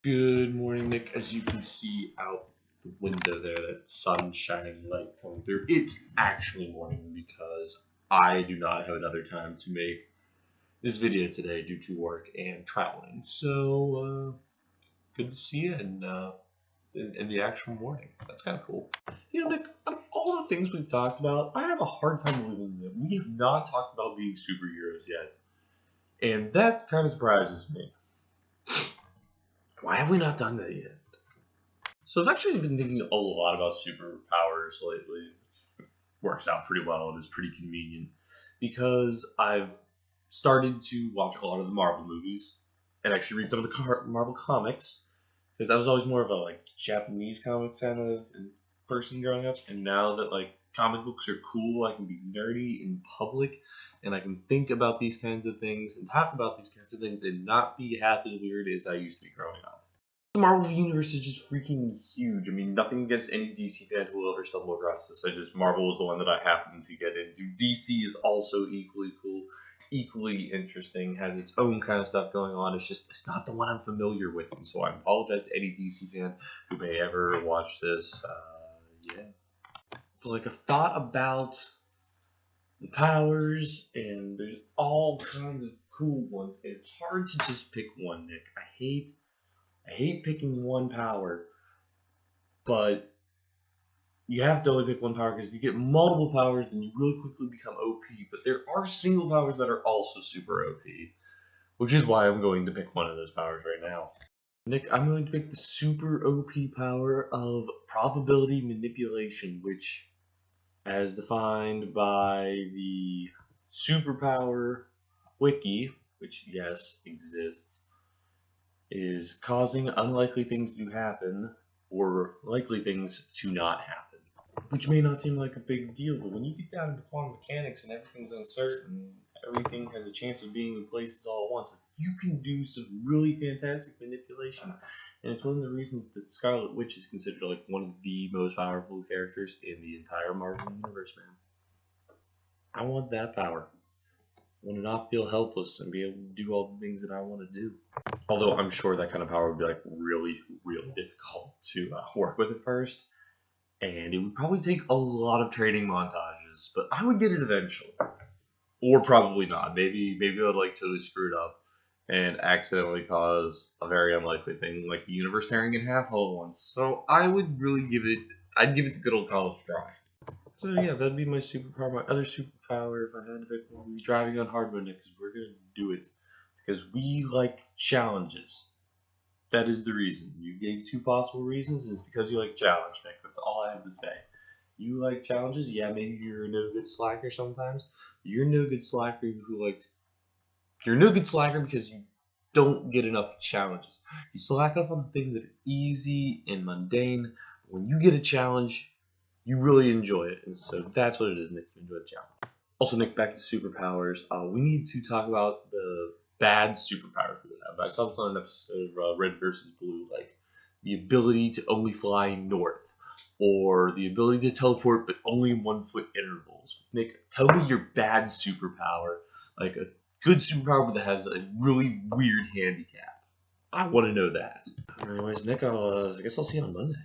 Good morning, Nick. As you can see out the window there, that sun shining light coming through, it's actually morning because I do not have another time to make this video today due to work and traveling. So, good to see you in the actual morning. That's kind of cool. You know, Nick, of all the things we've talked about, I have a hard time believing that we have not talked about being superheroes yet. And that kind of surprises me. Why have we not done that yet? So I've actually been thinking a lot about superpowers lately. Works out pretty well. It is pretty convenient because I've started to watch a lot of the Marvel movies and actually read some of the Marvel comics because I was always more of a Japanese comics kind of person growing up, and now that comic books are cool, I can be nerdy in public and I can think about these kinds of things and talk about these kinds of things and not be half as weird as I used to be growing up. The Marvel universe is just freaking huge. I mean, nothing against any DC fan who will ever stumble across this. Marvel is the one that I happen to get into. DC is also equally cool, equally interesting, has its own kind of stuff going on. It's not the one I'm familiar with, and so I apologize to any DC fan who may ever watch this. Yeah. But I've thought about the powers, and there's all kinds of cool ones. And it's hard to just pick one, Nick. I hate picking one power, but you have to only pick one power because if you get multiple powers, then you really quickly become OP. But there are single powers that are also super OP, which is why I'm going to pick one of those powers right now. Nick, I'm going to pick the super OP power of probability manipulation, which, as defined by the Superpower Wiki, which, yes, exists, is causing unlikely things to happen or likely things to not happen. Which may not seem like a big deal, but when you get down into quantum mechanics and everything's uncertain, everything has a chance of being in places all at once, you can do some really fantastic manipulation. And it's one of the reasons that Scarlet Witch is considered one of the most powerful characters in the entire Marvel universe, man. I want that power. I want to not feel helpless and be able to do all the things that I want to do. Although I'm sure that kind of power would be really, really difficult to work with at first. And it would probably take a lot of training montages, but I would get it eventually. Or probably not. Maybe I would totally screw it up and accidentally cause a very unlikely thing, like the universe tearing in half all at once. So I would really I'd give it the good old college try. So yeah, that'd be my superpower. My other superpower, if I had to pick one, would be driving on hard mode, because we're gonna do it because we like challenges. That is the reason. You gave two possible reasons, and it's because you like challenge, Nick. That's all I have to say. You like challenges? Yeah, maybe you're a no good slacker sometimes. You're no good slacker you're no good slacker because you don't get enough challenges. You slack up on things that are easy and mundane. When you get a challenge, you really enjoy it, and so that's what it is, Nick. You enjoy the challenge. Also, Nick, back to superpowers. We need to talk about the bad superpowers we have. I saw this on an episode of Red versus Blue, the ability to only fly north, or the ability to teleport but only in 1 foot intervals. Nick, tell me your bad superpower, a good superpower but that has a really weird handicap. I want to know that. Anyways, Nick, I guess I'll see you on Monday.